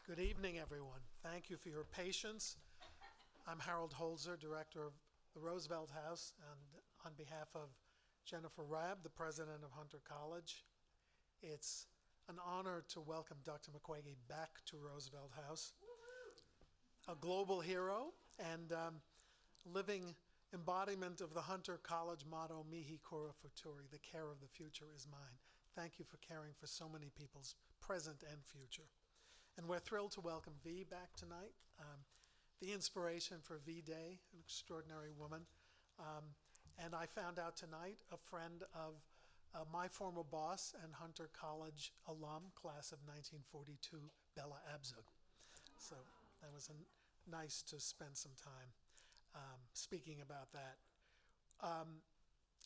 Good evening, everyone. Thank you for your patience. I'm Harold Holzer, Director of the Roosevelt House, and on behalf of Jennifer Rabb, the President of Hunter College, it's an honor to welcome Dr. Mukwege back to Roosevelt House, a global hero and living embodiment of the Hunter College motto, Mihi Cura Futuri, the care of the future is mine. Thank you for caring for so many people's present and future. And we're thrilled to welcome V back tonight, the inspiration for V-Day, an extraordinary woman. And I found out tonight, a friend of my former boss and Hunter College alum, class of 1942, Bella Abzug. So that was nice to spend some time speaking about that.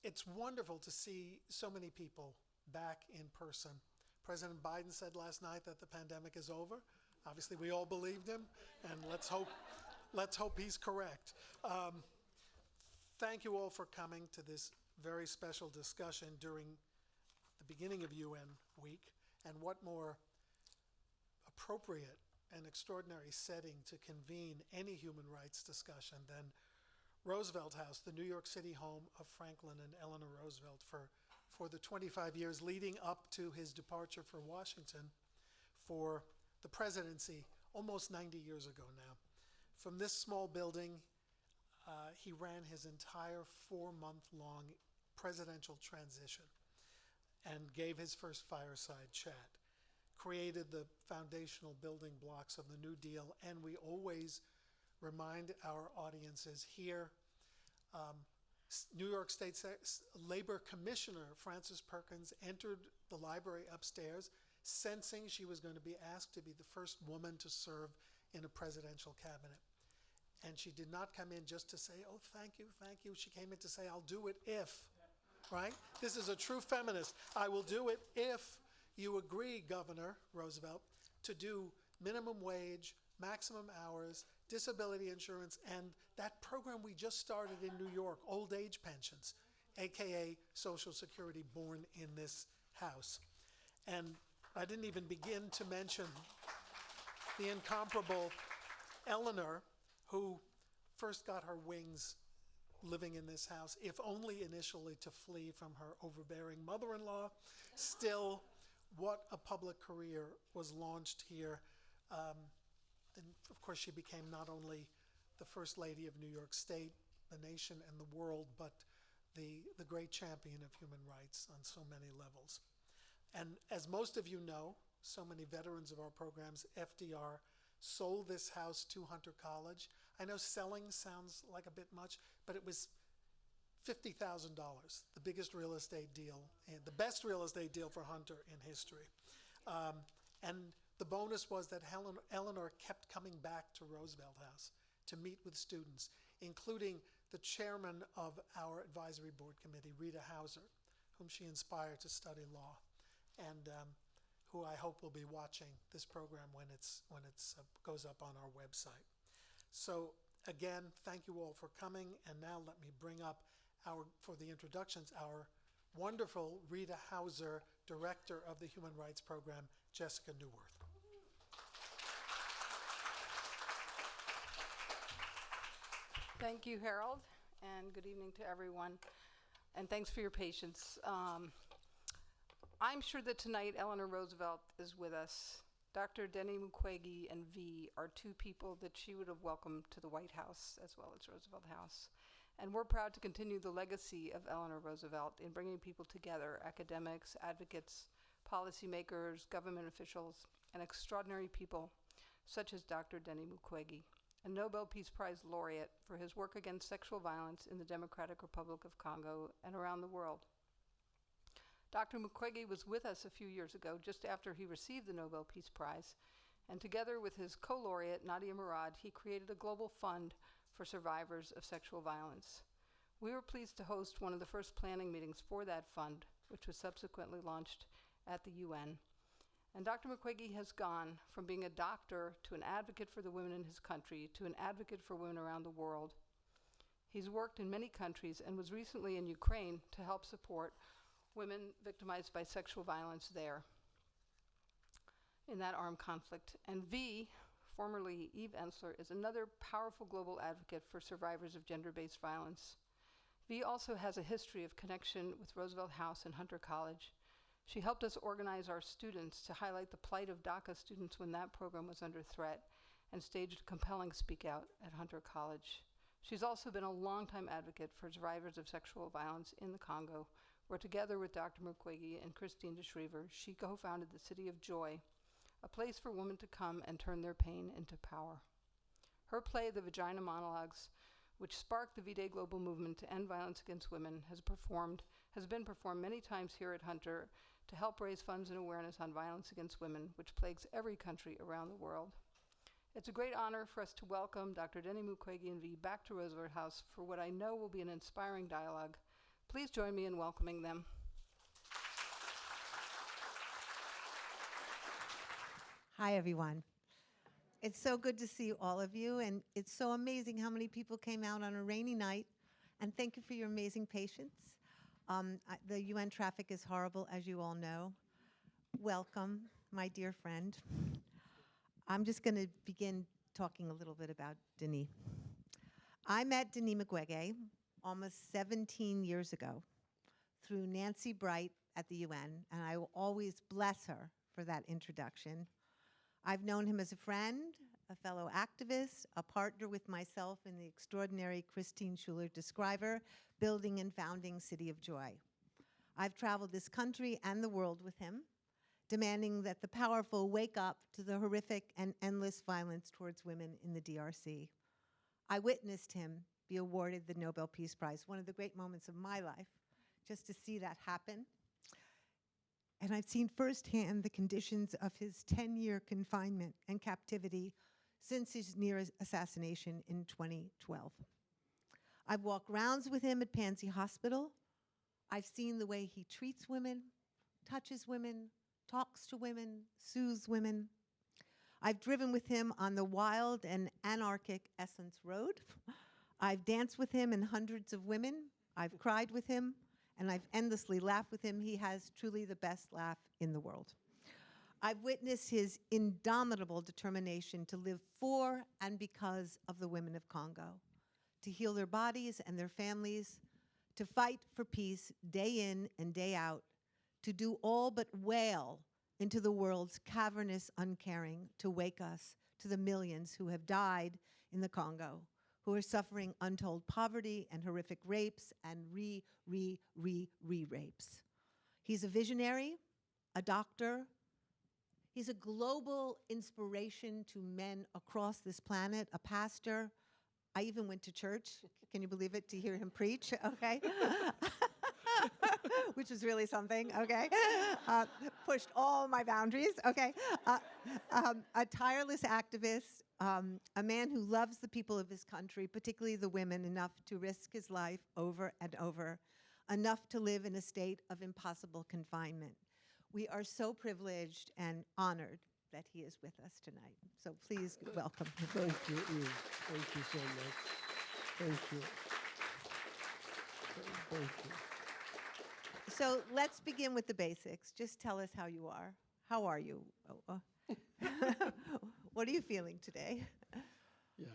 It's wonderful to see so many people back in person. President Biden said last night that the pandemic is over. Obviously, we all believed him, and let's hope he's correct. Thank you all for coming to this very special discussion during the beginning of UN Week, and what more appropriate and extraordinary setting to convene any human rights discussion than Roosevelt House, the New York City home of Franklin and Eleanor Roosevelt for the 25 years leading up to his departure for Washington for the presidency almost 90 years ago now. From this small building, he ran his entire 4-month-long presidential transition and gave his first fireside chat, created the foundational building blocks of the New Deal, and we always remind our audiences here, New York State Labor Commissioner Frances Perkins entered the library upstairs sensing she was going to be asked to be the first woman to serve in a presidential cabinet. And she did not come in just to say, oh, thank you, thank you. She came in to say, I'll do it if, right? This is a true feminist. I will do it if you agree, Governor Roosevelt, to do minimum wage, maximum hours, disability insurance, and that program we just started in New York, old age pensions, AKA Social Security, born in this house. And I didn't even begin to mention the incomparable Eleanor, who first got her wings living in this house, if only initially to flee from her overbearing mother-in-law. Still, what a public career was launched here. And of course, she became not only the First Lady of New York State, the nation, and the world, but the great champion of human rights on so many levels. And as most of you know, so many veterans of our programs, FDR sold this house to Hunter College. I know selling sounds like a bit much, but it was $50,000, the biggest real estate deal, and the best real estate deal for Hunter in history. And the bonus was that Eleanor kept coming back to Roosevelt House to meet with students, including the chairman of our advisory board committee, Rita Hauser, whom she inspired to study law, and who I hope will be watching this program when it goes up on our website. So again, thank you all for coming, and now let me bring up for the introductions, our wonderful Rita Hauser, Director of the Human Rights Program, Jessica Neuwirth. Thank you, Harold, and good evening to everyone. And thanks for your patience. I'm sure that tonight Eleanor Roosevelt is with us. Dr. Denny Mukwege and V are two people that she would have welcomed to the White House as well as Roosevelt House. And we're proud to continue the legacy of Eleanor Roosevelt in bringing people together, academics, advocates, policymakers, government officials, and extraordinary people such as Dr. Denny Mukwege, a Nobel Peace Prize laureate for his work against sexual violence in the Democratic Republic of Congo and around the world. Dr. Mukwege was with us a few years ago, just after he received the Nobel Peace Prize, and together with his co-laureate, Nadia Murad, he created a global fund for survivors of sexual violence. We were pleased to host one of the first planning meetings for that fund, which was subsequently launched at the UN. And Dr. Mukwege has gone from being a doctor to an advocate for the women in his country to an advocate for women around the world. He's worked in many countries and was recently in Ukraine to help support women victimized by sexual violence there. in that armed conflict. And V, formerly Eve Ensler, is another powerful global advocate for survivors of gender-based violence. V also has a history of connection with Roosevelt House and Hunter College. She helped us organize our students to highlight the plight of DACA students when that program was under threat, and staged a compelling speak out at Hunter College. She's also been a longtime advocate for survivors of sexual violence in the Congo, where together with Dr. Mukwege and Christine DeShriver, she co-founded the City of Joy, a place for women to come and turn their pain into power. Her play, The Vagina Monologues, which sparked the V-Day global movement to end violence against women, has been performed many times here at Hunter to help raise funds and awareness on violence against women, which plagues every country around the world. It's a great honor for us to welcome Dr. Denny Mukwege and V back to Roosevelt House for what I know will be an inspiring dialogue. Please join me in welcoming them. Hi, everyone. It's so good to see all of you, and it's so amazing how many people came out on a rainy night, and thank you for your amazing patience. The UN traffic is horrible, as you all know. Welcome, my dear friend. I'm just going to begin talking a little bit about Denis. I met Denis Mukwege almost 17 years ago through Nancy Bright at the UN, and I will always bless her for that introduction. I've known him as a friend, a fellow activist, a partner with myself in the extraordinary Christine Schuler Descriver, building and founding City of Joy. I've traveled this country and the world with him, demanding that the powerful wake up to the horrific and endless violence towards women in the DRC. I witnessed him be awarded the Nobel Peace Prize, one of the great moments of my life, just to see that happen. And I've seen firsthand the conditions of his 10-year confinement and captivity since his near assassination in 2012. I've walked rounds with him at Panzi Hospital. I've seen the way he treats women, touches women, talks to women, soothes women. I've driven with him on the wild and anarchic Essence Road. I've danced with him and hundreds of women. I've cried with him, and I've endlessly laughed with him. He has truly the best laugh in the world. I've witnessed his indomitable determination to live for and because of the women of Congo, to heal their bodies and their families, to fight for peace day in and day out, to do all but wail into the world's cavernous uncaring to wake us to the millions who have died in the Congo, who are suffering untold poverty and horrific rapes and re-rapes. He's a visionary, a doctor. He's a global inspiration to men across this planet, a pastor. I even went to church, can you believe it, to hear him preach, okay? Which was really something, okay? Pushed all my boundaries, okay? A tireless activist, a man who loves the people of his country, particularly the women, enough to risk his life over and over, enough to live in a state of impossible confinement. We are so privileged and honored that he is with us tonight. So please welcome him. Thank you, Eve. Thank you so much. Thank you. Thank you. So let's begin with the basics. Just tell us how you are. How are you? Oh, what are you feeling today? Yeah,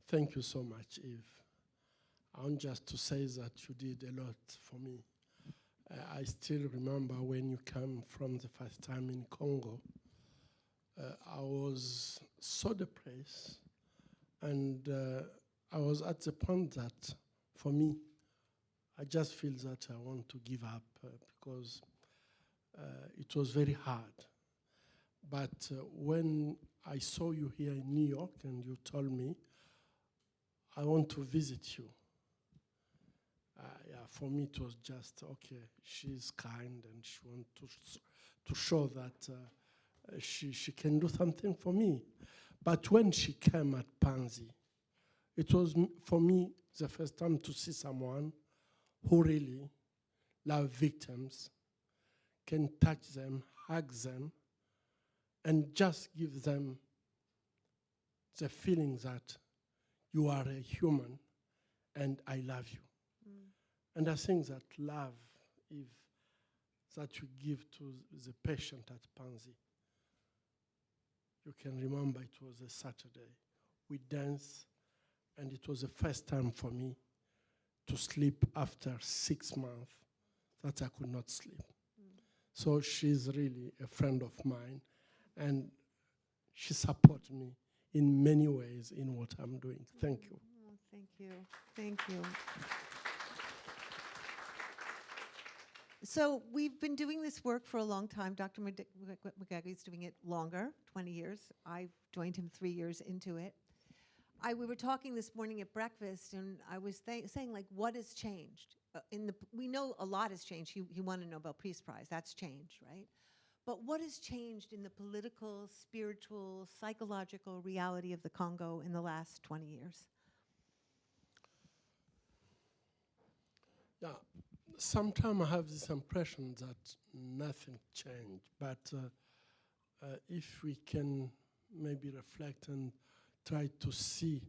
thank you so much, Eve. I want just to say that you did a lot for me. I still remember when you came from the first time in Congo. I was so depressed, and I was at the point that, for me, I just feel that I want to give up because it was very hard. But when I saw you here in New York and you told me, I want to visit you. Yeah, for me it was just, okay, she's kind and she wants to show that she can do something for me. But when she came at Panzi, it was for me the first time to see someone who really love victims, can touch them, hug them, and just give them the feeling that you are a human and I love you. And I think that love, if that we give to the patient at Panzi. You can remember it was a Saturday. We danced, and it was the first time for me to sleep after 6 months that I could not sleep. So she's really a friend of mine, and she supports me in many ways in what I'm doing. Thank you. Oh, thank you. Thank you. So we've been doing this work for a long time. Dr. McGeoghegan is doing it longer, 20 years. I've joined him 3 years into it. We were talking this morning at breakfast, and I was saying, like, what has changed? We know a lot has changed. He won a Nobel Peace Prize. That's changed, right? But what has changed in the political, spiritual, psychological reality of the Congo in the last 20 years? Yeah, sometimes I have this impression that nothing changed, but if we can maybe reflect and try to see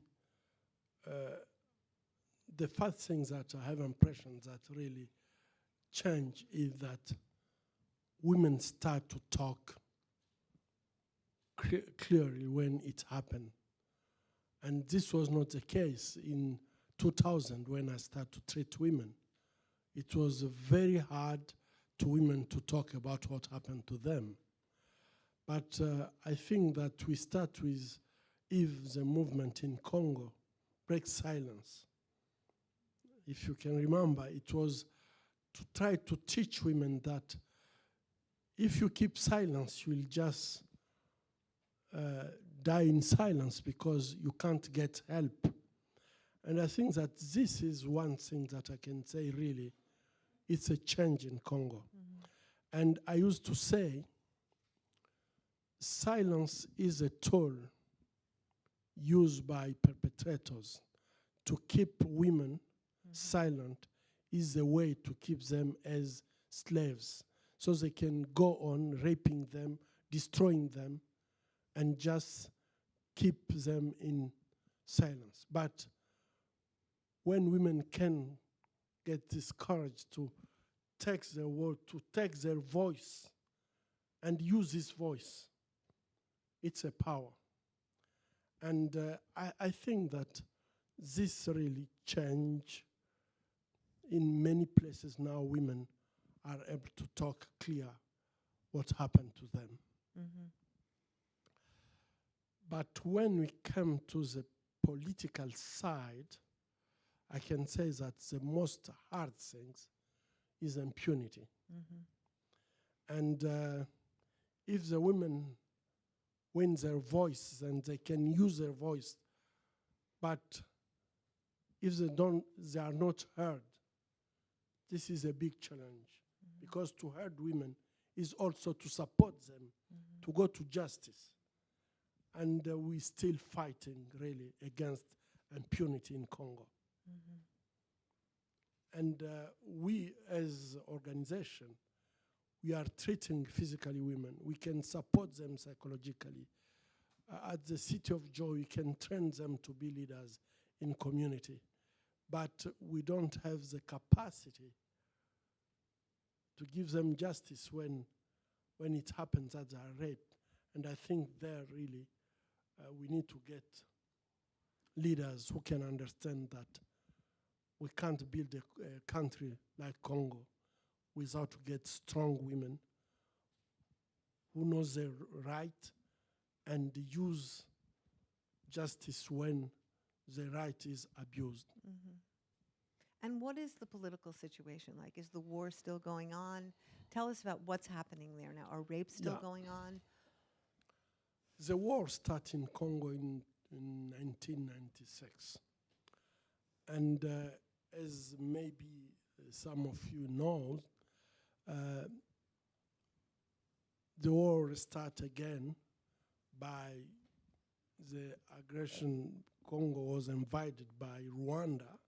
the first things that I have impressions that really change is that women start to talk clearly when it happened. And this was not the case in 2000 when I started to treat women. It was very hard to women to talk about what happened to them. But I think that we start with if the movement in Congo breaks silence. If you can remember, it was to try to teach women that if you keep silence, you will just die in silence because you can't get help. And I think that this is one thing that I can say really, it's a change in Congo. Mm-hmm. And I used to say, silence is a tool used by perpetrators to keep women silent, is a way to keep them as slaves so they can go on raping them, destroying them, and just keep them in silence. But when women can get this courage to take their word, to take their voice and use this voice, it's a power. And I think that this really changed. In many places now, women are able to talk clear what happened to them. Mm-hmm. But when we come to the political side, I can say that the most hard things is impunity. Mm-hmm. And if the women win their voice and they can use their voice, but if they are not heard, this is a big challenge. Mm-hmm. Because to hurt women is also to support them, mm-hmm. to go to justice. And we're still fighting really against impunity in Congo. Mm-hmm. And we as organization, we are treating physically women. We can support them psychologically. At the City of Joy, we can train them to be leaders in community. But we don't have the capacity to give them justice when it happens that they are raped. And I think there really we need to get leaders who can understand that we can't build a country like Congo without to get strong women who knows their right and use justice when the right is abused. Mm-hmm. And what is the political situation like? Is the war still going on? Tell us about what's happening there now. Are rapes still going on? The war started in Congo in 1996. And as maybe some of you know, the war started again by the aggression. Congo was invaded by Rwanda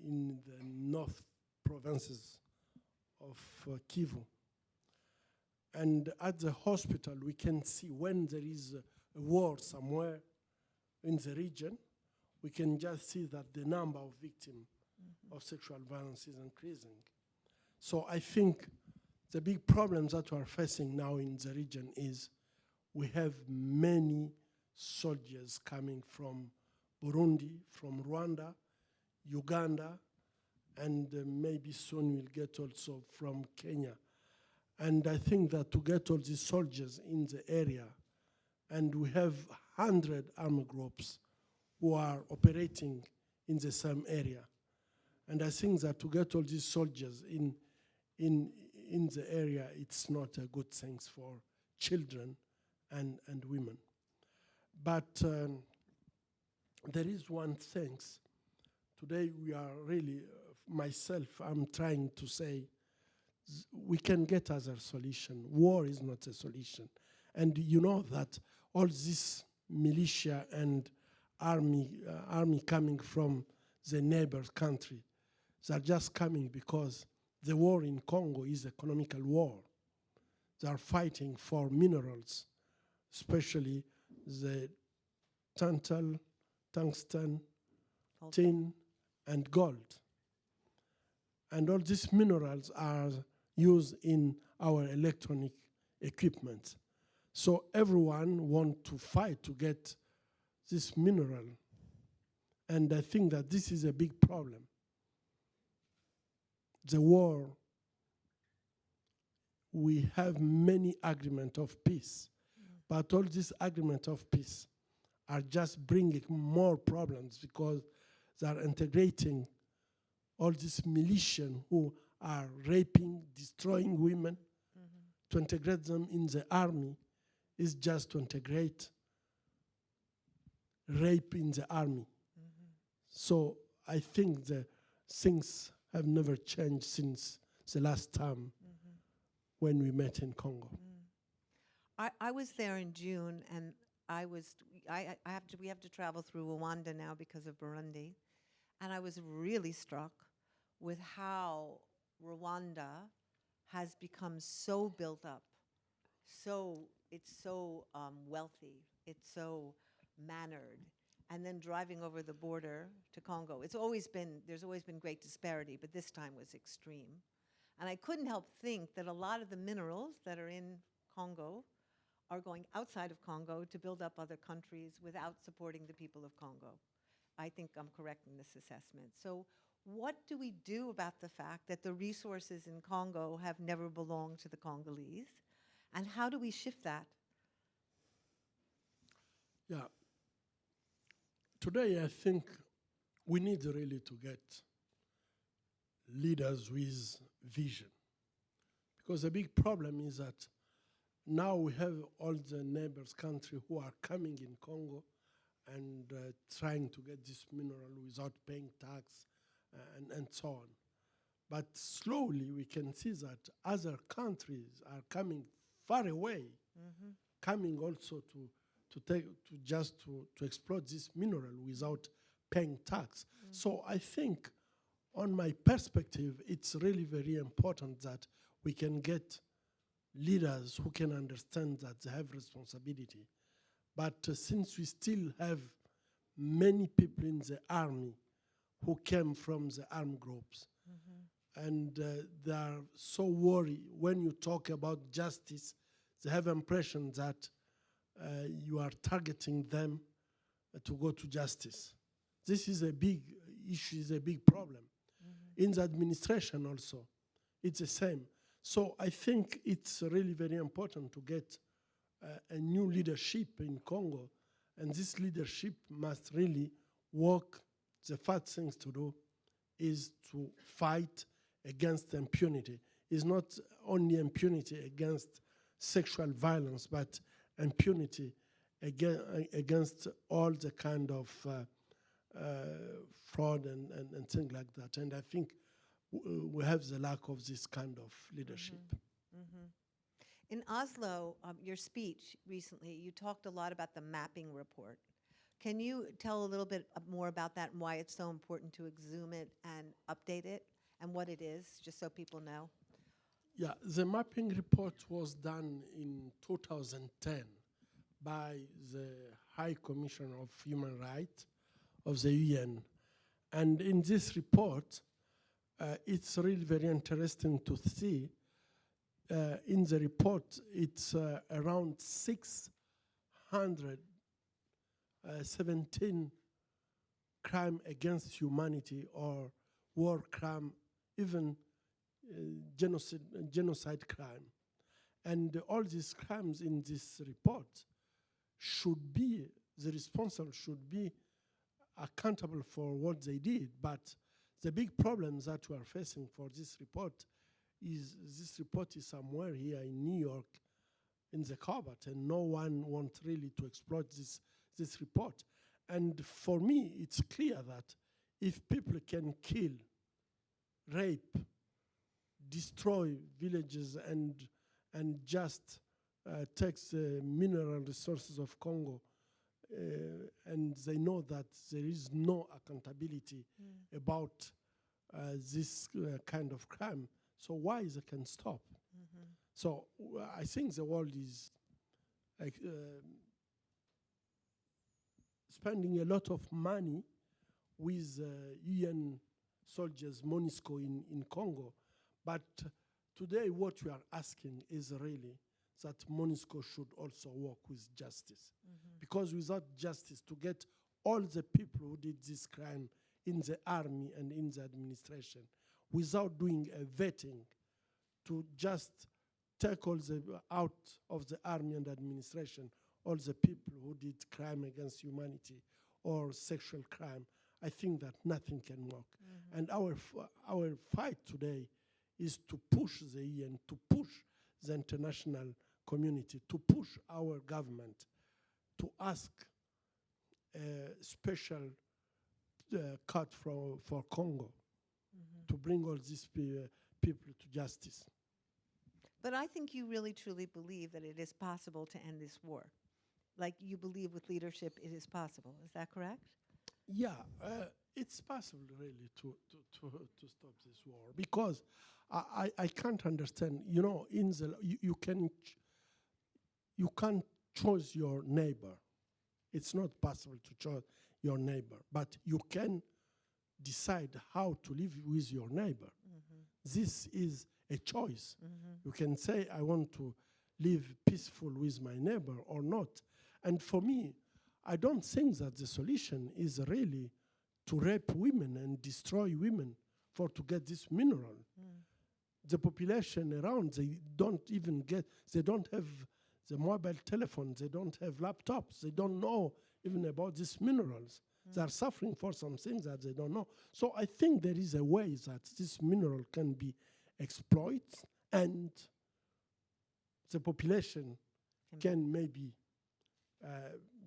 in the north provinces of Kivu. And at the hospital, we can see when there is a war somewhere in the region, we can just see that the number of victims of sexual violence is increasing. So I think the big problems that we are facing now in the region is we have many soldiers coming from Burundi, from Rwanda, Uganda, and maybe soon we'll get also from Kenya. And I think that to get all these soldiers in the area, and we have 100 army groups who are operating in the same area. And I think that to get all these soldiers in the area, it's not a good thing for children and women. But there is one thing. Today we are really, myself, I'm trying to say, we can get other solution. War is not a solution. And you know that all this militia and army coming from the neighbor country, they're just coming because the war in Congo is an economical war. They are fighting for minerals, especially the tantal, tungsten, tin, and gold. And all these minerals are used in our electronic equipment. So everyone wants to fight to get this mineral. And I think that this is a big problem. The war, we have many agreements of peace, but all these agreements of peace are just bringing more problems because they are integrating all these militias who are raping, destroying women. To integrate them in the army is just to integrate rape in the army. So I think the things have never changed since the last time when we met in Congo. I was there in June, and we have to travel through Rwanda now because of Burundi, and I was really struck with how Rwanda has become so built up, it's so wealthy, it's so mannered. And then driving over the border to Congo, there's always been great disparity, but this time was extreme. And I couldn't help think that a lot of the minerals that are in Congo are going outside of Congo to build up other countries without supporting the people of Congo. I think I'm correct in this assessment. So what do we do about the fact that the resources in Congo have never belonged to the Congolese? And how do we shift that? Yeah. Today, I think we need really to get leaders with vision. Because the big problem is that now we have all the neighbors countries who are coming in Congo and trying to get this mineral without paying tax and so on. But slowly we can see that other countries are coming far away, coming also to exploit this mineral without paying tax. So I think, on my perspective, it's really very important that we can get leaders who can understand that they have responsibility. But since we still have many people in the army who came from the armed groups, and they are so worried when you talk about justice, they have impression that you are targeting them to go to justice. This is a big issue, is a big problem. In the administration also, it's the same. So I think it's really very important to get a new leadership in Congo, and this leadership must really work. The first things to do is to fight against impunity. It's not only impunity against sexual violence, but impunity against all the kind of fraud and things like that. And I think we have the lack of this kind of leadership. In Oslo, your speech recently, you talked a lot about the mapping report. Can you tell a little bit more about that and why it's so important to exhume it and update it and what it is, just so people know? Yeah, the mapping report was done in 2010 by the High Commissioner of Human Rights of the UN. And in this report, it's really very interesting to see. In the report, it's around 617 crime against humanity or war crime, even genocide crime. And all these crimes in this report should be, the responsible should be accountable for what they did. But the big problem that we are facing for this report is somewhere here in New York in the cupboard, and no one wants really to exploit this report. And for me, it's clear that if people can kill, rape, destroy villages, and just take the mineral resources of Congo, and they know that there is no accountability about this kind of crime, so why they can stop? So I think the world is spending a lot of money with UN soldiers, MONUSCO in Congo. But today what we are asking is really that MONUSCO should also work with justice. Because without justice, to get all the people who did this crime in the army and in the administration, without doing a vetting, to just take all the out of the army and administration, all the people who did crime against humanity or sexual crime, I think that nothing can work. And our fight today is to push the UN, to push the international community, to push our government to ask a special cut for Congo to bring all these people to justice. But I think you really truly believe that it is possible to end this war. Like you believe with leadership it is possible. Is that correct? Yeah, it's possible really to stop this war, because I can't understand. You know, you can't choose your neighbor. It's not possible to choose your neighbor, but you can decide how to live with your neighbor. This is a choice. You can say, I want to live peaceful with my neighbor or not. And for me, I don't think that the solution is really to rape women and destroy women to get this mineral. The population around, they don't have the mobile telephones, they don't have laptops, they don't know even about these minerals. They are suffering for some things that they don't know. So I think there is a way that this mineral can be exploited and the population can maybe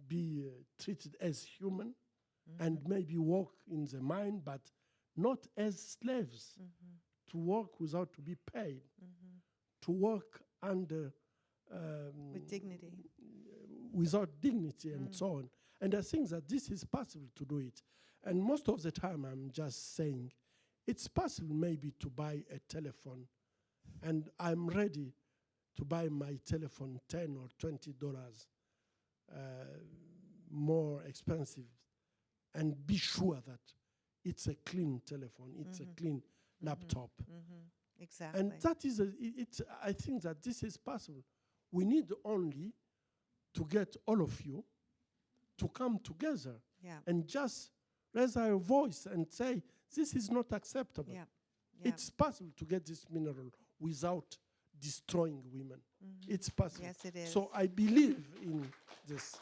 be treated as human and maybe work in the mine, but not as slaves, to work without to be paid, to work under With dignity. without dignity and so on. And I think that this is possible to do it. And most of the time I'm just saying, it's possible maybe to buy a telephone, and I'm ready to buy my telephone $10 or $20 more expensive, and be sure that it's a clean telephone, it's a clean laptop. Exactly. And that is, I think that this is possible. We need only to get all of you to come together Yeah. and just raise our voice and say, this is not acceptable. Yeah. Yeah. It's possible to get this mineral without destroying women. It's possible. Yes, it is. So I believe in this.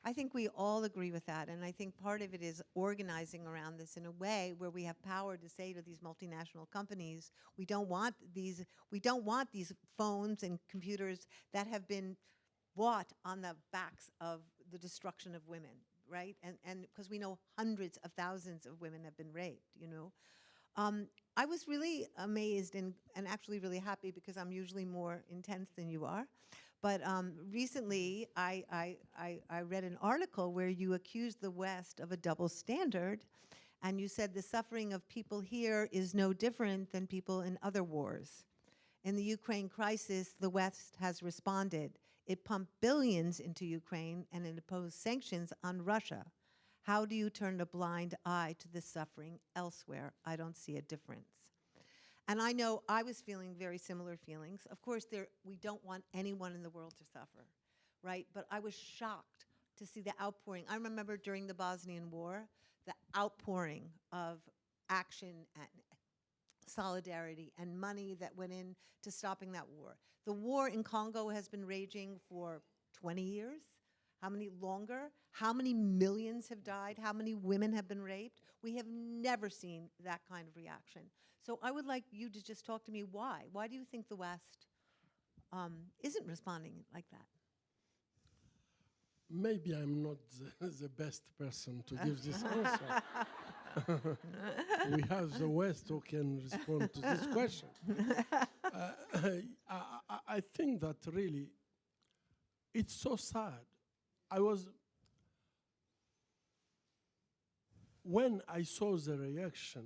I think we all agree with that, and I think part of it is organizing around this in a way where we have power to say to these multinational companies, we don't want these phones and computers that have been bought on the backs of the destruction of women, right? And because we know hundreds of thousands of women have been raped, you know. I was really amazed and actually really happy, because I'm usually more intense than you are. But recently, I read an article where you accused the West of a double standard, and you said the suffering of people here is no different than people in other wars. In the Ukraine crisis, the West has responded. It pumped billions into Ukraine, and it imposed sanctions on Russia. How do you turn a blind eye to the suffering elsewhere? I don't see a difference. And I know I was feeling very similar feelings. Of course, we don't want anyone in the world to suffer, right? But I was shocked to see the outpouring. I remember during the Bosnian War, the outpouring of action and solidarity and money that went into stopping that war. The war in Congo has been raging for 20 years. How many longer? How many millions have died? How many women have been raped? We have never seen that kind of reaction. So I would like you to just talk to me why. Why do you think the West isn't responding like that? Maybe I'm not the best person to give this answer. We have the West who can respond to this question. I think that really, it's so sad. When I saw the reaction,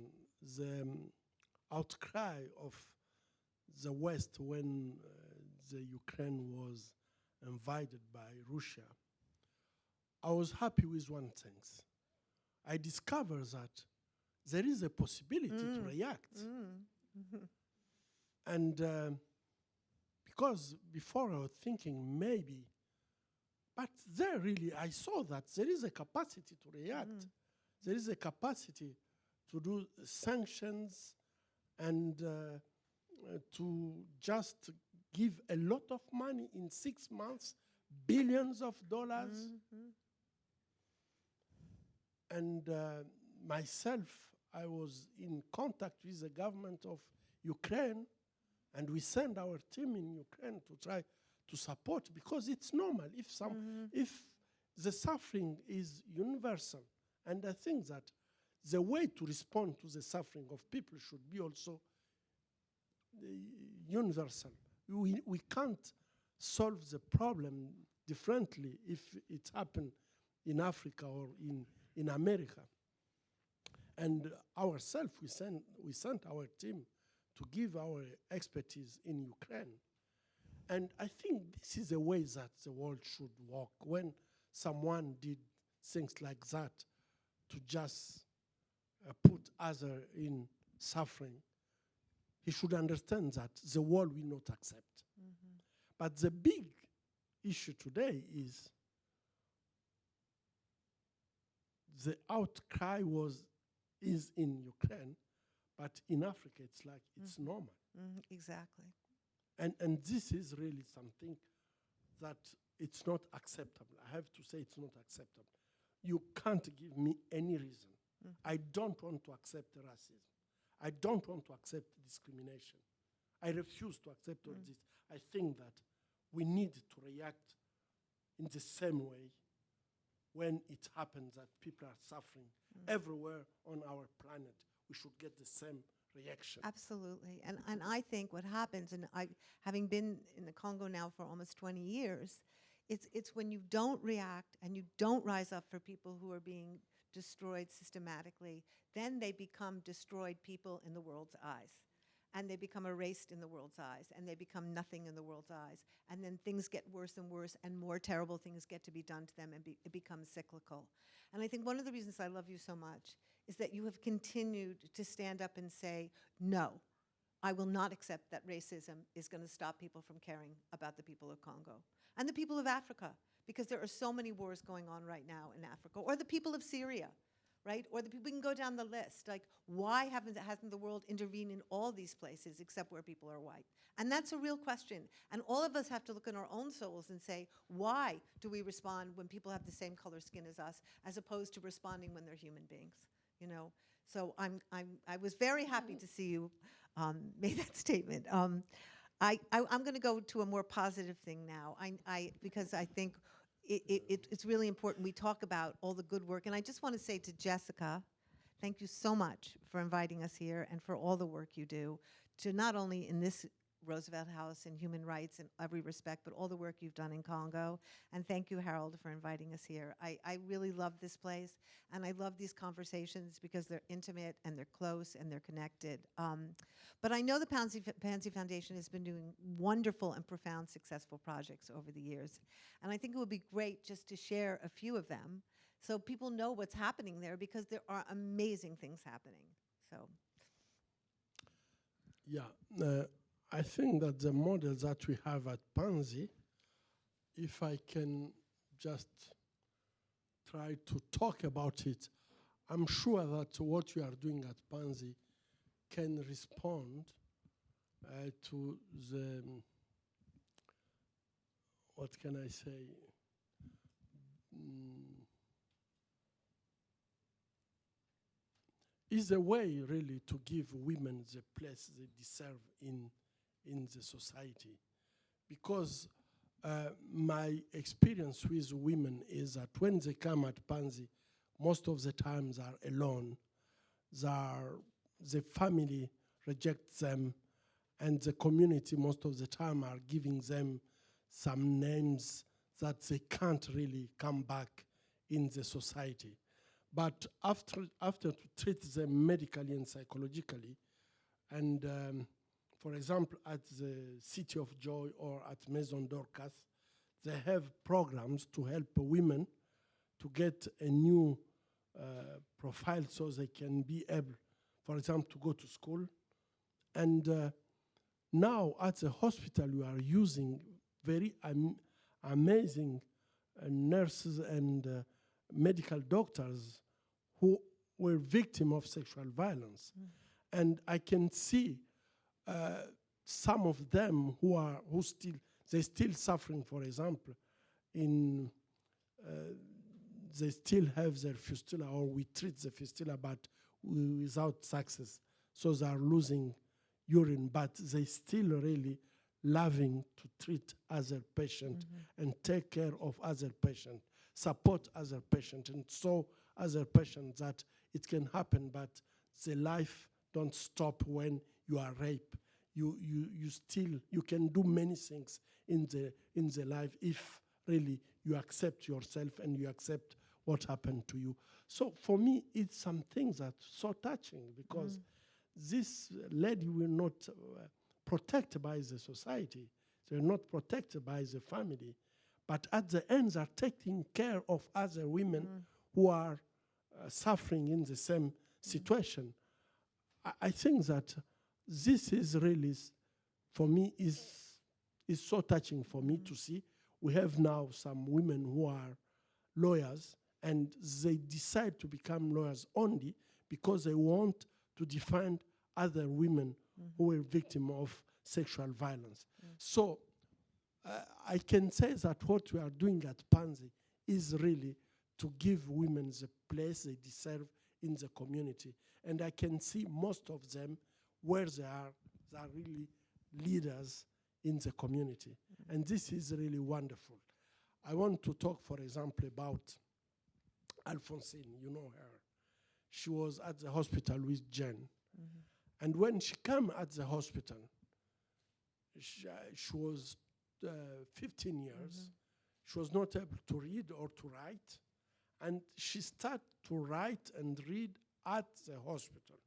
the outcry of the West when the Ukraine was invaded by Russia, I was happy with one thing. I discovered that there is a possibility to react. And because before I was thinking maybe, but there really I saw that there is a capacity to react. There is a capacity to do sanctions and to just give a lot of money in 6 months, billions of dollars. And myself, I was in contact with the government of Ukraine, and we send our team in Ukraine to try to support, because it's normal. If the suffering is universal, and I think that the way to respond to the suffering of people should be also universal. We can't solve the problem differently if it happened in Africa or in America. And ourselves, we sent our team to give our expertise in Ukraine. And I think this is a way that the world should walk. When someone did things like that to just put others in suffering, he should understand that the world will not accept. But the big issue today is the outcry is in Ukraine, but in Africa it's like it's normal. Exactly. And this is really something that it's not acceptable. I have to say it's not acceptable. You can't give me any reason. I don't want to accept racism. I don't want to accept discrimination. I refuse to accept all this. I think that we need to react in the same way when it happens that people are suffering everywhere on our planet. We should get the same reaction. Absolutely. And I think what happens, and having been in the Congo now for almost 20 years, it's when you don't react and you don't rise up for people who are being destroyed systematically, then they become destroyed people in the world's eyes. And they become erased in the world's eyes, and they become nothing in the world's eyes. And then things get worse and worse, and more terrible things get to be done to them, and it becomes cyclical. And I think one of the reasons I love you so much is that you have continued to stand up and say, no, I will not accept that racism is going to stop people from caring about the people of Congo and the people of Africa, because there are so many wars going on right now in Africa, or the people of Syria, right? Or the people, we can go down the list. Like, why hasn't the world intervened in all these places except where people are white? And that's a real question. And all of us have to look in our own souls and say, why do we respond when people have the same color skin as us, as opposed to responding when they're human beings? You know? So I was very happy to see you make that statement. I'm going to go to a more positive thing now, because I think it's really important we talk about all the good work. And I just want to say to Jessica, thank you so much for inviting us here and for all the work you do, to not only in this Roosevelt House and human rights in every respect, but all the work you've done in Congo. And thank you, Harold, for inviting us here. I really love this place, and I love these conversations because they're intimate and they're close and they're connected. But I know the Pansy Foundation has been doing wonderful and profound successful projects over the years. And I think it would be great just to share a few of them so people know what's happening there, because there are amazing things happening. So Yeah, I think that the model that we have at Panzi, if I can just try to talk about it, I'm sure that what you are doing at Panzi can respond to the, what can I say, is a way really to give women the place they deserve in the society. Because my experience with women is that when they come at Panzi, most of the times are alone. The family rejects them, and the community most of the time are giving them some names that they can't really come back in the society. But after to treat them medically and psychologically, and for example, at the City of Joy or at Maison Dorcas, they have programs to help women to get a new profile so they can be able, for example, to go to school. And now at the hospital, we are using very amazing nurses and medical doctors who were victims of sexual violence. And I can see some of them who still suffering, for example, they still have their fistula, or we treat the fistula but without success. So they are losing urine, but they still really loving to treat other patients and take care of other patients, support other patients, and so other patients that it can happen, but the life don't stop when you are raped. You can do many things in the life if really you accept yourself and you accept what happened to you. So for me, it's some things that so touching, because this lady will not protected by the society. They're not protected by the family. But at the end, they're taking care of other women who are suffering in the same situation. I think that this is really, for me, is so touching for me to see. We have now some women who are lawyers, and they decide to become lawyers only because they want to defend other women who were victims of sexual violence. So I can say that what we are doing at Panzi is really to give women the place they deserve in the community. And I can see most of them where they are really leaders in the community. And this is really wonderful. I want to talk, for example, about Alphonsine. You know her. She was at the hospital with Jen. And when she came at the hospital, she was 15 years. She was not able to read or to write. And she started to write and read at the hospital.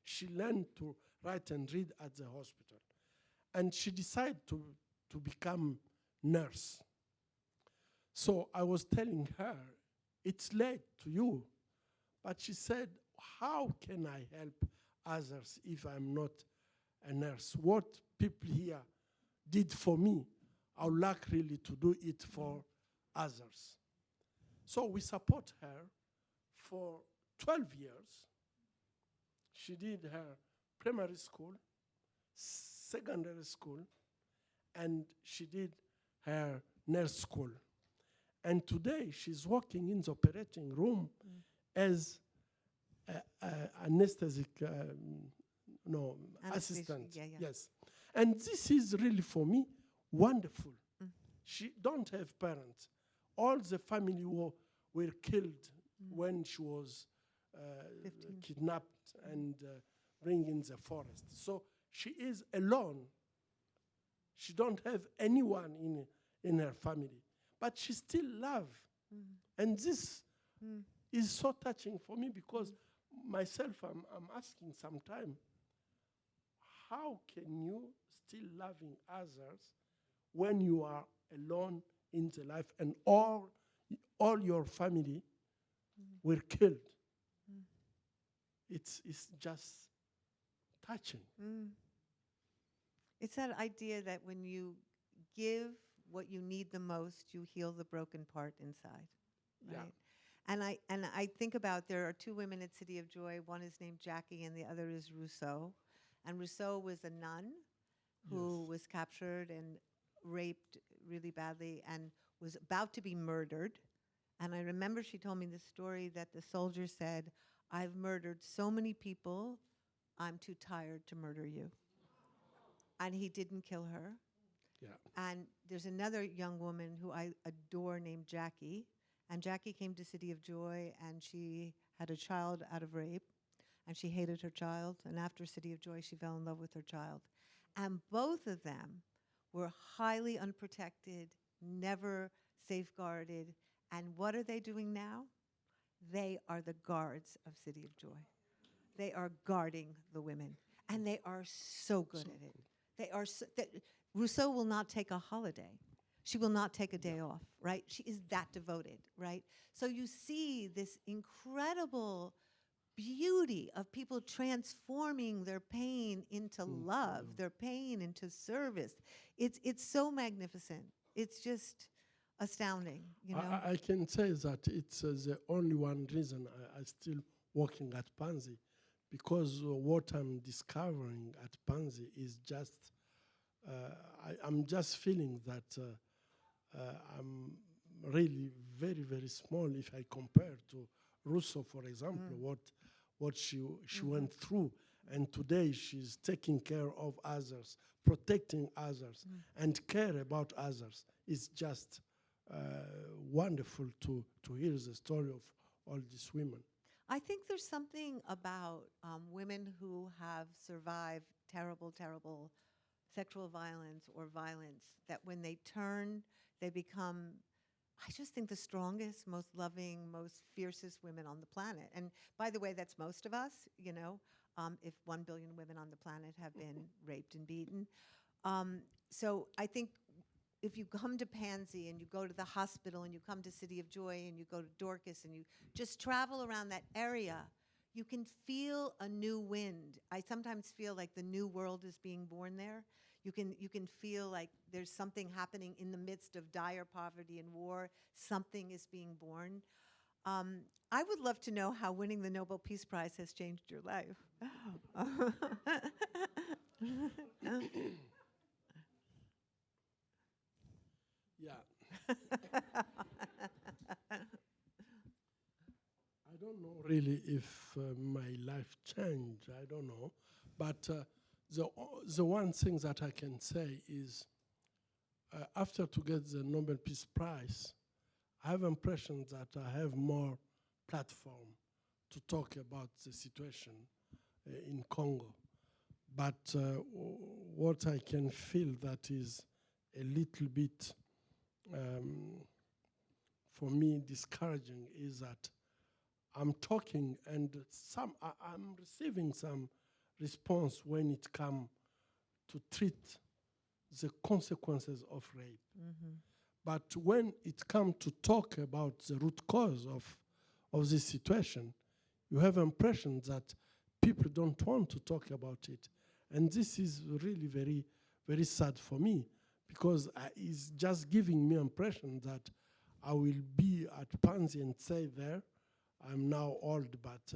She learned to write and read at the hospital. And she decided to become nurse. So I was telling her, it's late to you. But she said, how can I help others if I'm not a nurse? What people here did for me, I would like really to do it for others. So we support her for 12 years. She did her primary school, secondary school, and she did her nurse school. And today she's working in the operating room as anesthetic assistant. Yeah. Yes. And this is really, for me, wonderful. She don't have parents. All the family were killed when she was kidnapped and bring in the forest. So she is alone. She don't have anyone in her family, but she still love. And this is so touching for me, because myself, I'm asking sometimes, how can you still loving others when you are alone in the life and all your family were killed. It's just touching. It's that idea that when you give what you need the most, you heal the broken part inside, Yeah. right? And I think about, there are two women at City of Joy. One is named Jackie, and the other is Rousseau. And Rousseau was a nun who Yes. was captured and raped really badly and was about to be murdered. And I remember she told me the story that the soldier said, "I've murdered so many people, I'm too tired to murder you." And he didn't kill her. Yeah. And there's another young woman who I adore named Jackie. And Jackie came to City of Joy, and she had a child out of rape, and she hated her child. And after City of Joy, she fell in love with her child. And both of them were highly unprotected, never safeguarded. And what are they doing now? They are the guards of City of Joy. They are guarding the women, and they are so good at it. They are Rousseau will not take a holiday. She will not take a day off, right? She is that devoted, right? So you see this incredible beauty of people transforming their pain into love, their pain into service. It's so magnificent. It's just astounding, you know? I can say that it's the only one reason I still working at Pansy, because what I'm discovering at Pansy is just, I'm just feeling that I'm really very, very small if I compare to Russo, for example, what she went through. And today she's taking care of others, protecting others, and care about others. It's just wonderful to hear the story of all these women. I think there's something about women who have survived terrible, terrible sexual violence or violence that when they turn, they become, I just think, the strongest, most loving, most fiercest women on the planet. And by the way, that's most of us, you know, if 1 billion women on the planet have been raped and beaten. So I think if you come to Pansy and you go to the hospital and you come to City of Joy and you go to Dorcas and you just travel around that area, you can feel a new wind. I sometimes feel like the new world is being born there. You can feel like there's something happening in the midst of dire poverty and war. Something is being born. I would love to know how winning the Nobel Peace Prize has changed your life. Yeah. I don't know really if my life changed. I don't know. But the one thing that I can say is after to get the Nobel Peace Prize, I have impression that I have more platform to talk about the situation in Congo. But what I can feel that is a little bit, for me, discouraging is that I'm talking and I'm receiving some response when it comes to treat the consequences of rape. But when it comes to talk about the root cause of this situation, you have impression that people don't want to talk about it. And this is really very, very sad for me, because it's just giving me impression that I will be at Pansy and say there, I'm now old, but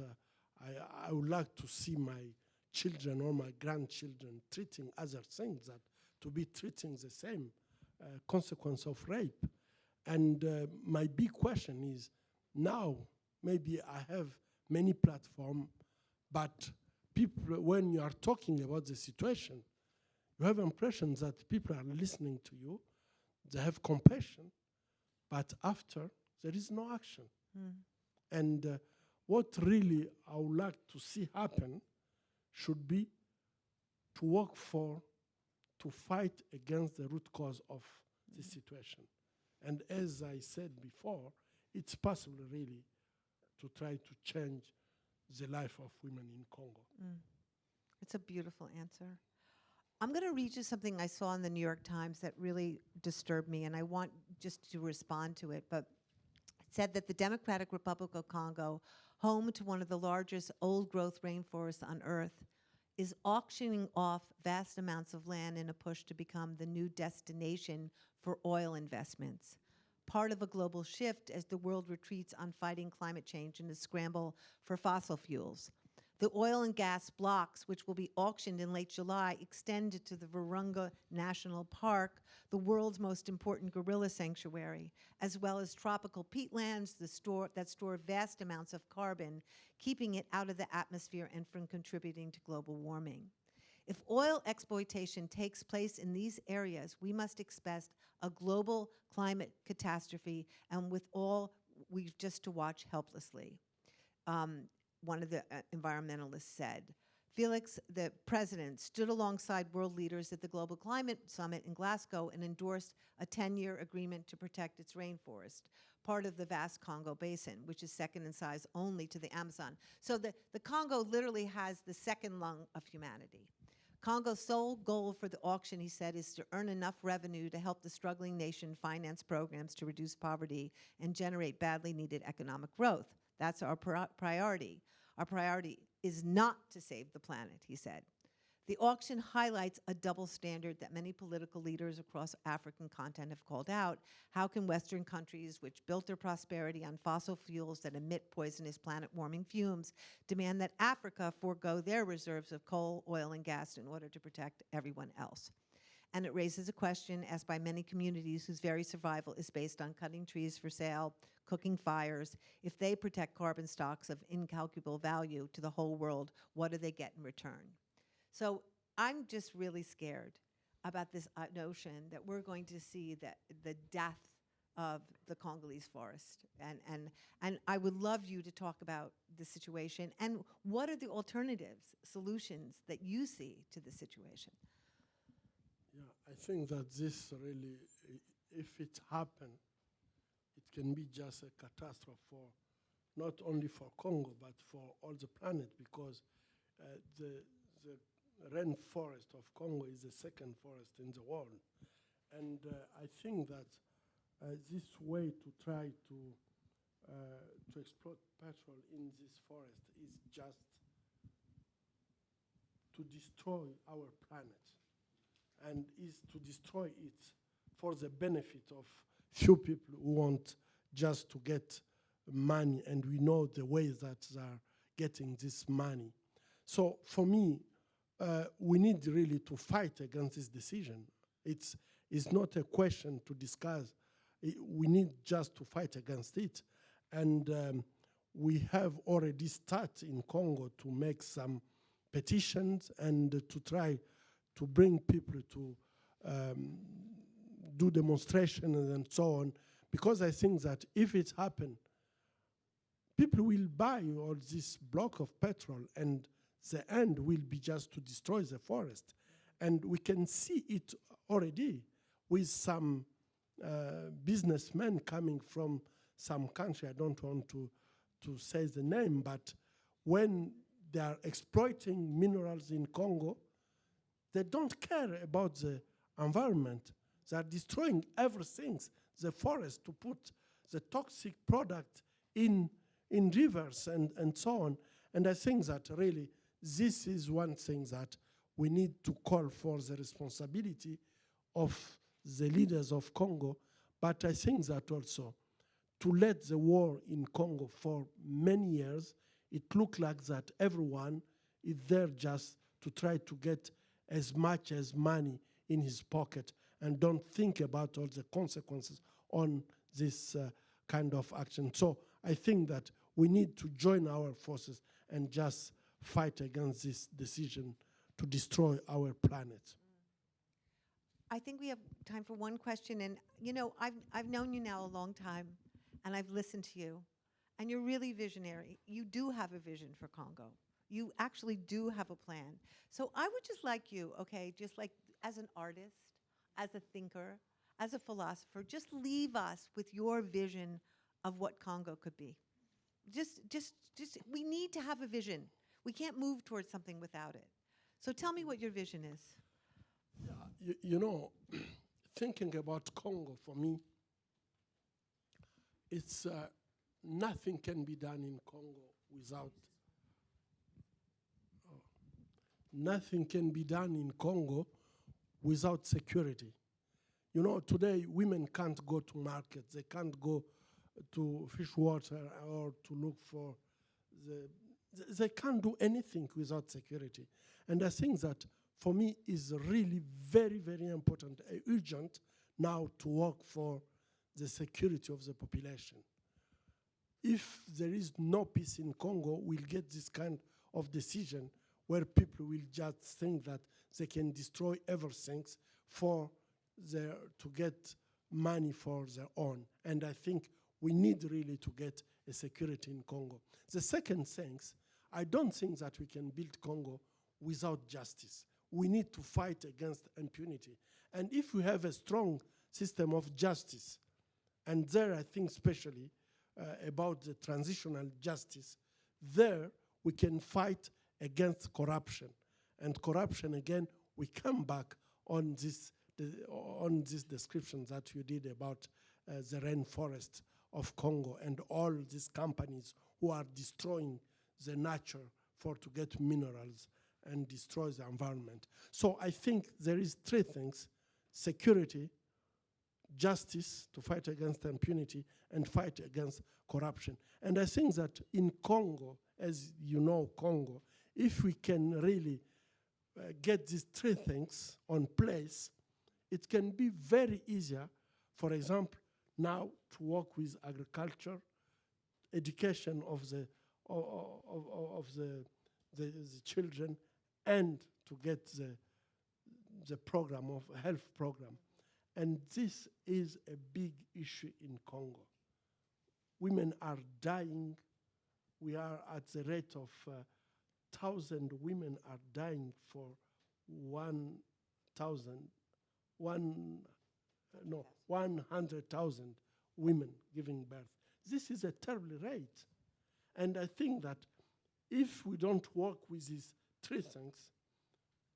I would like to see my children or my grandchildren treating other things, that to be treating the same consequence of rape. And my big question is, now maybe I have many platforms, but people, when you are talking about the situation, you have impression that people are listening to you, they have compassion, but after, there is no action. And what really I would like to see happen should be to work to fight against the root cause of the situation. And as I said before, it's possible really to try to change the life of women in Congo. It's a beautiful answer. I'm going to read you something I saw in the New York Times that really disturbed me, and I want just to respond to it. But it said that the Democratic Republic of Congo, home to one of the largest old-growth rainforests on Earth, is auctioning off vast amounts of land in a push to become the new destination for oil investments, part of a global shift as the world retreats on fighting climate change in the scramble for fossil fuels. The oil and gas blocks, which will be auctioned in late July, extend to the Virunga National Park, the world's most important gorilla sanctuary, as well as tropical peatlands that store vast amounts of carbon, keeping it out of the atmosphere and from contributing to global warming. If oil exploitation takes place in these areas, we must expect a global climate catastrophe, and with all, we've just to watch helplessly. One of the environmentalists said. Felix, the president, stood alongside world leaders at the Global Climate Summit in Glasgow and endorsed a 10-year agreement to protect its rainforest, part of the vast Congo Basin, which is second in size only to the Amazon. So the Congo literally has the second lung of humanity. Congo's sole goal for the auction, he said, is to earn enough revenue to help the struggling nation finance programs to reduce poverty and generate badly needed economic growth. That's our priority. Our priority is not to save the planet, he said. The auction highlights a double standard that many political leaders across African continent have called out. How can Western countries, which built their prosperity on fossil fuels that emit poisonous planet-warming fumes, demand that Africa forego their reserves of coal, oil, and gas in order to protect everyone else? And it raises a question asked by many communities whose very survival is based on cutting trees for sale, cooking fires. If they protect carbon stocks of incalculable value to the whole world, what do they get in return? So I'm just really scared about this notion that we're going to see the death of the Congolese forest. And I would love you to talk about the situation and what are the alternatives, solutions that you see to the situation? Yeah, I think that this really, if it happens, it can be just a catastrophe for not only for Congo but for all the planet, because the rainforest of Congo is the second forest in the world, and I think that this way to try to exploit petrol in this forest is just to destroy our planet, and is to destroy it for the benefit of few people who want just to get money, and we know the ways that they are getting this money. So for me, we need really to fight against this decision. It's not a question to discuss. We need just to fight against it. And we have already started in Congo to make some petitions and to try to bring people to do demonstrations and so on, because I think that if it happens, people will buy all this block of petrol, and the end will be just to destroy the forest. And we can see it already with some businessmen coming from some country. I don't want to say the name, but when they are exploiting minerals in Congo, they don't care about the environment. They are destroying everything, the forest, to put the toxic product in rivers and so on. And I think that really this is one thing that we need to call for the responsibility of the leaders of Congo. But I think that also to let the war in Congo for many years, it looked like that everyone is there just to try to get as much as money in his pocket and don't think about all the consequences on this kind of action. So I think that we need to join our forces and just fight against this decision to destroy our planet. I think we have time for one question. And, you know, I've known you now a long time, and I've listened to you, and you're really visionary. You do have a vision for Congo. You actually do have a plan. So I would just like you, okay, just like as an artist, as a thinker, as a philosopher, just leave us with your vision of what Congo could be. Just, we need to have a vision. We can't move towards something without it. So tell me what your vision is. Yeah, you know, thinking about Congo for me, it's nothing can be done in Congo without nothing can be done in Congo without security. You know, today women can't go to markets, they can't go to fish water or to look for they can't do anything without security. And I think that for me is really very, very important, urgent now to work for the security of the population. If there is no peace in Congo, we'll get this kind of decision where people will just think that they can destroy everything to get money for their own. And I think we need really to get a security in Congo. The second thing, I don't think that we can build Congo without justice. We need to fight against impunity. And if we have a strong system of justice, and there I think especially about the transitional justice, there we can fight against corruption. And corruption, again, we come back on this description that you did about the rainforest of Congo and all these companies who are destroying the nature to get minerals and destroy the environment. So I think there is three things: security, justice to fight against impunity, and fight against corruption. And I think that in Congo, as you know, Congo, if we can really get these three things on place, it can be very easier, for example, now to work with agriculture, education of the children, and to get the program of health program. And this is a big issue in Congo. Women are dying. We are at the rate of 1,000 women are dying for 100,000 women giving birth. This is a terrible rate. And I think that if we don't work with these three things,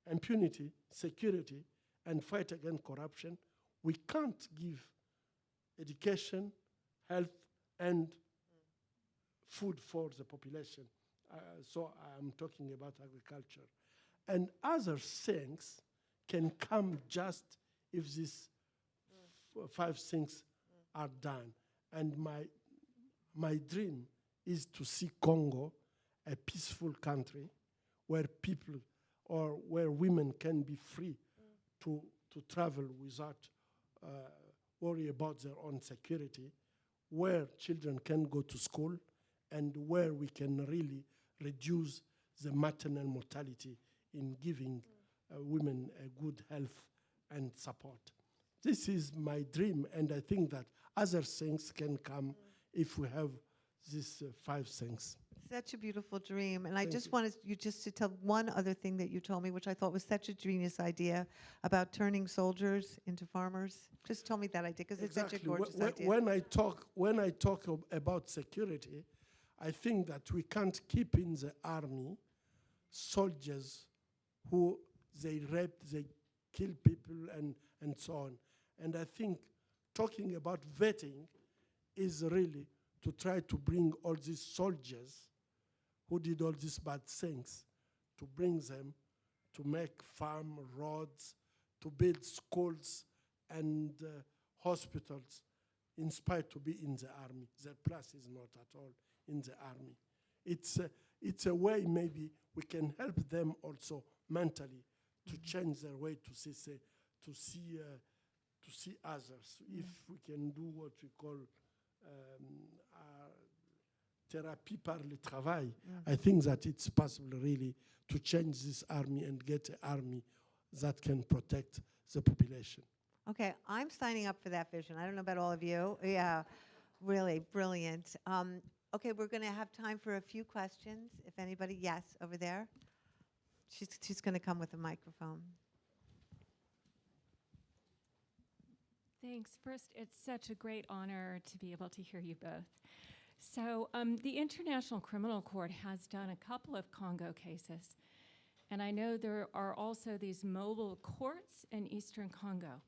impunity, security, and fight against corruption, we can't give education, health, and food for the population. So I'm talking about agriculture. And other things can come just if these five things are done. And my dream is to see Congo a peaceful country where people or where women can be free to travel without worry about their own security, where children can go to school, and where we can really reduce the maternal mortality in giving women a good health and support. This is my dream, and I think that other things can come if we have these five things. Such a beautiful dream. And I just wanted you just to tell one other thing that you told me, which I thought was such a genius idea, about turning soldiers into farmers. Just tell me that idea, because it's such a gorgeous idea. When I talk about security, I think that we can't keep in the army soldiers who they rape, they kill people, and so on. And I think talking about vetting is really to try to bring all these soldiers who did all these bad things, to bring them to make farm, roads, to build schools and hospitals, inspired to be in the army. Their place is not at all in the army. It's a way maybe we can help them also mentally to change their way to see others. If we can do what we call thérapie par le travail, I think that it's possible really to change this army and get an army that can protect the population. Okay, I'm signing up for that vision. I don't know about all of you. Yeah, really brilliant. Okay, we're going to have time for a few questions. If anybody, yes, over there. She's going to come with a microphone. Thanks. First, it's such a great honor to be able to hear you both. So the International Criminal Court has done a couple of Congo cases, and I know there are also these mobile courts in Eastern Congo.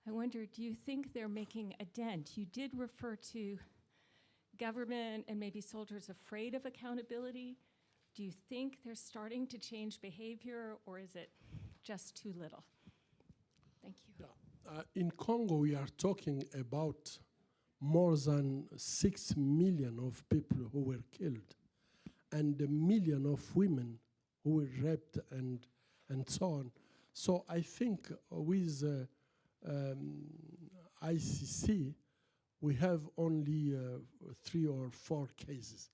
I wonder, do you think they're making a dent? You did refer to government and maybe soldiers afraid of accountability? Do you think they're starting to change behavior, or is it just too little? Thank you. Yeah. In Congo, we are talking about more than 6 million of people who were killed, and a million of women who were raped and so on. So I think with ICC, we have only 3 or 4 cases,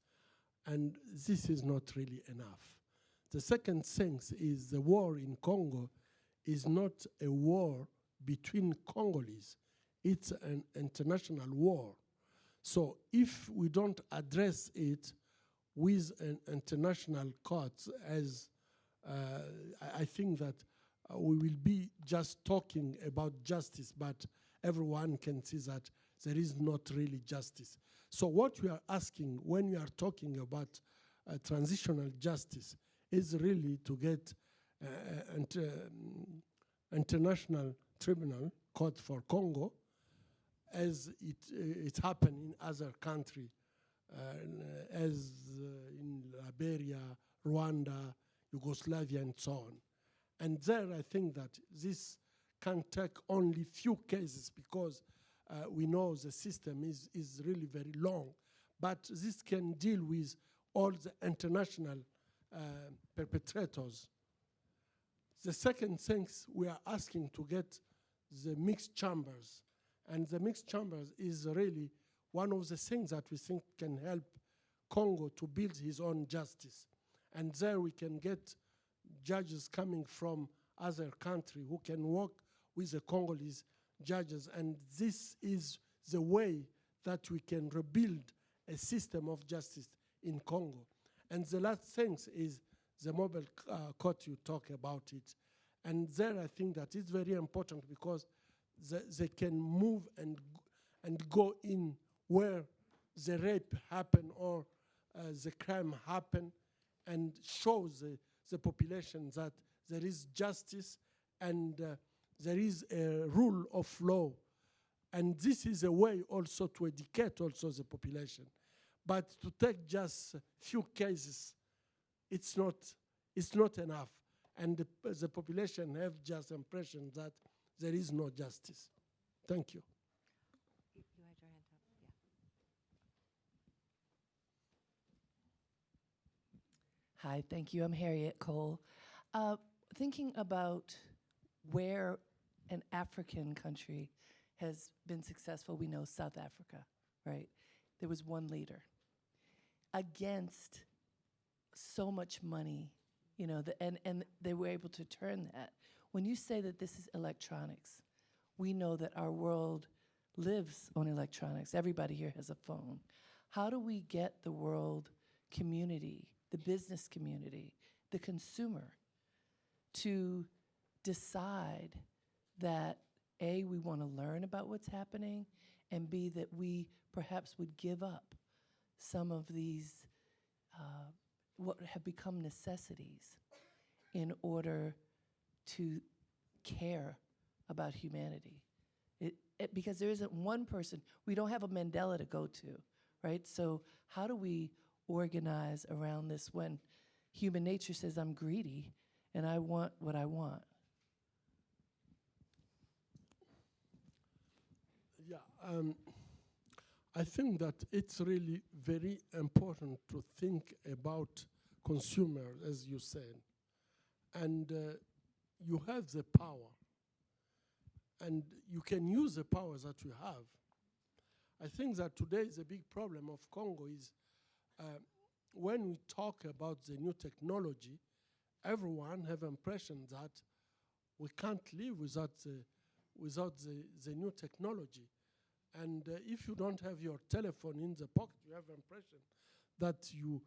and this is not really enough. The second thing is the war in Congo is not a war between Congolese. It's an international war. So if we don't address it with an international court, as I think that we will be just talking about justice, but everyone can see that there is not really justice. So what we are asking when we are talking about transitional justice is really to get international tribunal court for Congo, as it happened in other countries, as in Liberia, Rwanda, Yugoslavia, and so on. And there I think that this can take only few cases, because we know the system is really very long. But this can deal with all the international perpetrators. The second thing, we are asking to get the mixed chambers. And the mixed chambers is really one of the things that we think can help Congo to build his own justice. And there we can get judges coming from other countries who can work with the Congolese judges. And this is the way that we can rebuild a system of justice in Congo. And the last thing is the mobile court, you talk about it. And there I think that it's very important, because they can move and go in where the rape happened or the crime happened, and show the population that there is justice and there is a rule of law. And this is a way also to educate also the population. But to take just few cases, it's not enough. And the population have just impression that there is no justice. Thank you. You had your hand up, yeah. Hi, thank you. I'm Harriet Cole. Thinking about where an African country has been successful, we know South Africa, right? There was one leader against so much money, you know, and they were able to turn that. When you say that this is electronics, we know that our world lives on electronics. Everybody here has a phone. How do we get the world community, the business community, the consumer to decide that A, we want to learn about what's happening, and B, that we perhaps would give up some of these what have become necessities in order to care about humanity. Because there isn't one person, we don't have a Mandela to go to, right? So how do we organize around this when human nature says I'm greedy and I want what I want? Yeah, I think that it's really very important to think about consumers, as you said. And you have the power, and you can use the power that you have. I think that today the big problem of Congo is when we talk about the new technology, everyone have impression that we can't live without the new technology. And if you don't have your telephone in the pocket, you have impression that you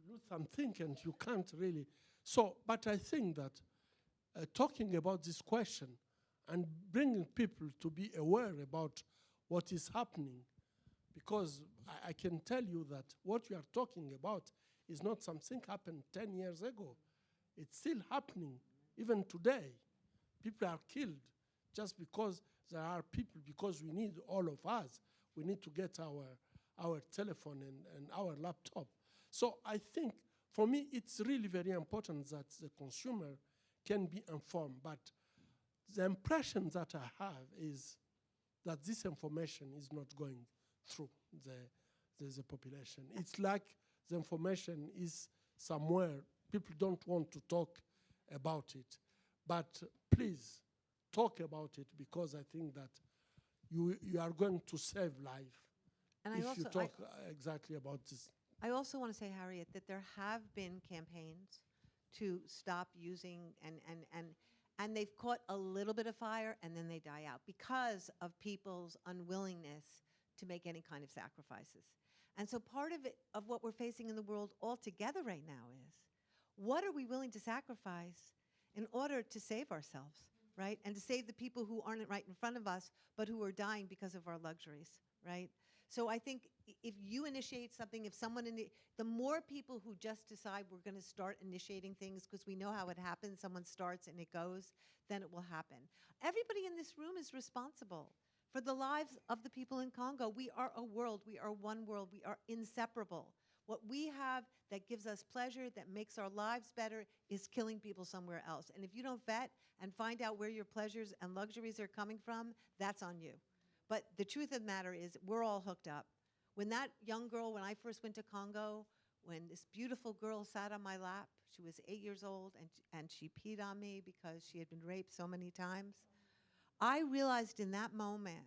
lose something and you can't really. So, but I think that talking about this question and bringing people to be aware about what is happening, because I can tell you that what we are talking about is not something happened 10 years ago. It's still happening even today. People are killed just because there are people, because we need all of us. We need to get our telephone and our laptop. So I think, for me, it's really very important that the consumer can be informed. But the impression that I have is that this information is not going through the population. It's like the information is somewhere. People don't want to talk about it. But please, talk about it, because I think that you are going to save life And if you talk exactly about this. I also want to say, Harriet, that there have been campaigns to stop using, and they've caught a little bit of fire and then they die out because of people's unwillingness to make any kind of sacrifices. And so part of it, of what we're facing in the world altogether right now is, what are we willing to sacrifice in order to save ourselves, right? And to save the people who aren't right in front of us, but who are dying because of our luxuries, right? So I think if you initiate something, if someone, the more people who just decide we're going to start initiating things, because we know how it happens, someone starts and it goes, then it will happen. Everybody in this room is responsible for the lives of the people in Congo. We are a world, we are one world, we are inseparable. What we have that gives us pleasure, that makes our lives better, is killing people somewhere else. And if you don't vet and find out where your pleasures and luxuries are coming from, that's on you. But the truth of the matter is, we're all hooked up. When that young girl, when I first went to Congo, when this beautiful girl sat on my lap, she was 8 years old, and she peed on me because she had been raped so many times, I realized in that moment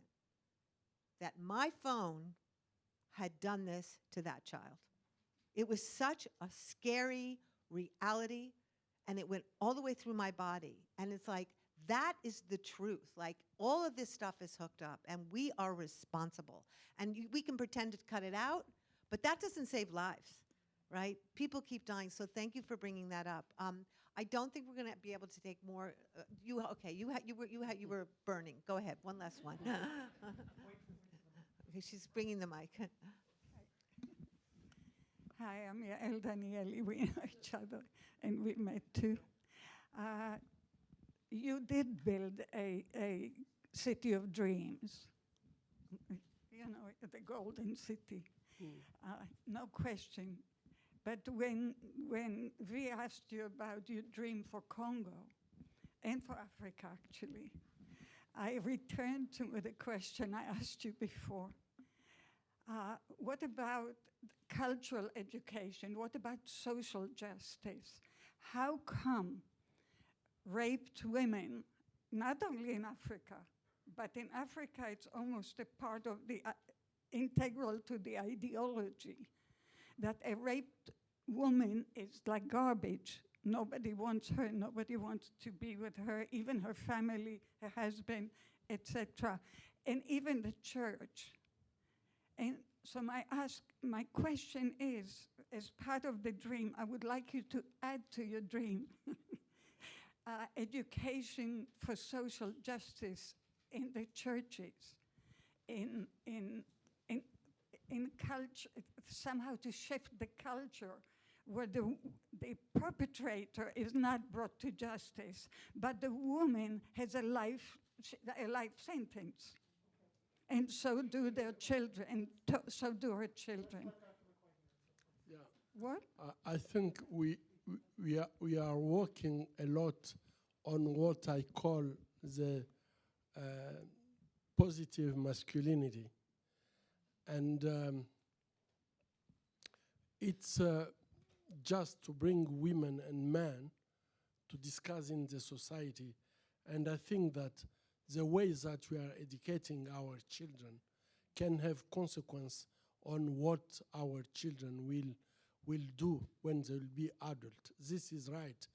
that my phone had done this to that child. It was such a scary reality, and it went all the way through my body. And it's like, that is the truth. Like, all of this stuff is hooked up, and we are responsible. And we can pretend to cut it out, but that doesn't save lives, right? People keep dying, so thank you for bringing that up. I don't think we're going to be able to take more. You were burning. Go ahead, one last one. Okay, she's bringing the mic. Hi, I'm Yael Danieli. We know each other, and we met too. You did build a city of dreams, you know, the Golden City, no question. But when we asked you about your dream for Congo, and for Africa actually, I returned to the question I asked you before. What about cultural education? What about social justice? How come raped women, not only in Africa, but in Africa it's almost a part of the, integral to the ideology, that a raped woman is like garbage. Nobody wants her, nobody wants to be with her, even her family, her husband, etc., and even the church. And so my question is, as part of the dream, I would like you to add to your dream education for social justice in the churches, in culture, somehow to shift the culture where the perpetrator is not brought to justice, but the woman has a life sentence. And so do their children, and so do her children. Yeah. What? I think we are working a lot on what I call the positive masculinity, and it's just to bring women and men to discuss in the society, and I think that the ways that we are educating our children can have consequence on what our children will do when they will be adult. This is right.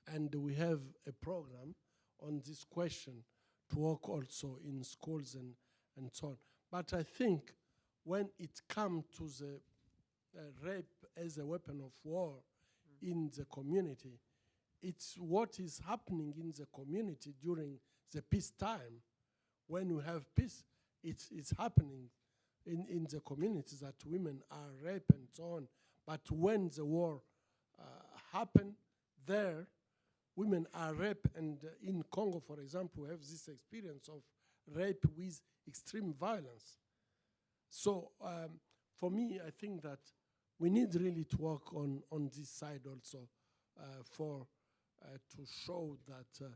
And we have a program on this question to work also in schools and so on. But I think when it comes to the rape as a weapon of war in the community, it's what is happening in the community during the peacetime. When we have peace, it's happening in the community that women are raped and so on. But when the war happened there, women are raped, and in Congo, for example, we have this experience of rape with extreme violence. So for me, I think that we need really to work on this side also to show that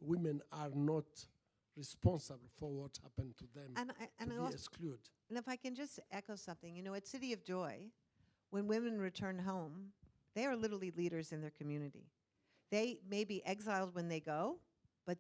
women are not responsible for what happened to them, And to be also, excluded. and if I can just echo something, you know, at City of Joy, when women return home, they are literally leaders in their community. They may be exiled when they go, but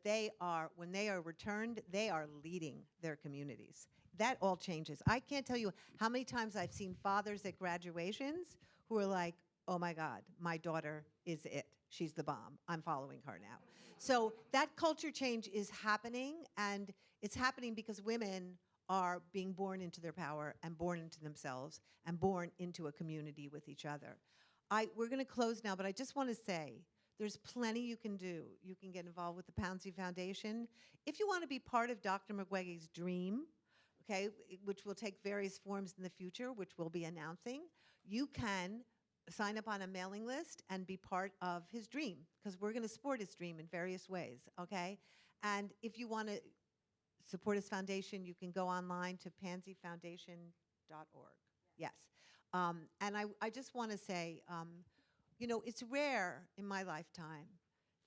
when they are returned, they are leading their communities. That all changes. I can't tell you how many times I've seen fathers at graduations who are like, oh my God, my daughter is it. She's the bomb. I'm following her now. So that culture change is happening, and it's happening because women are being born into their power and born into themselves and born into a community with each other. We're going to close now, but I just want to say there's plenty you can do. You can get involved with the Pouncey Foundation. If you want to be part of Dr. Mukwege's dream, okay, which will take various forms in the future, which we'll be announcing, you can sign up on a mailing list and be part of his dream, because we're going to support his dream in various ways, okay? And if you want to support his foundation, you can go online to panseyfoundation.org. Yes. And I just want to say, you know, it's rare in my lifetime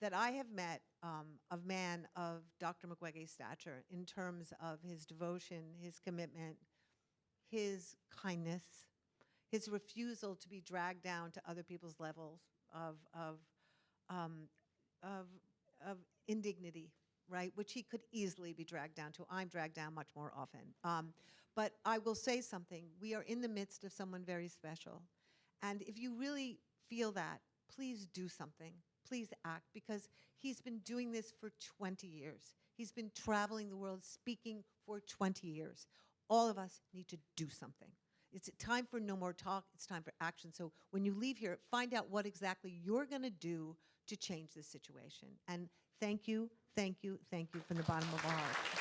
that I have met a man of Dr. Mukwege's stature in terms of his devotion, his commitment, his kindness, his refusal to be dragged down to other people's levels of indignity, right? Which he could easily be dragged down to. I'm dragged down much more often. But I will say something. We are in the midst of someone very special. And if you really feel that, please do something. Please act, because he's been doing this for 20 years. He's been traveling the world speaking for 20 years. All of us need to do something. It's time for no more talk. It's time for action. So when you leave here, find out what exactly you're going to do to change this situation. And thank you, thank you, thank you from the bottom of our hearts.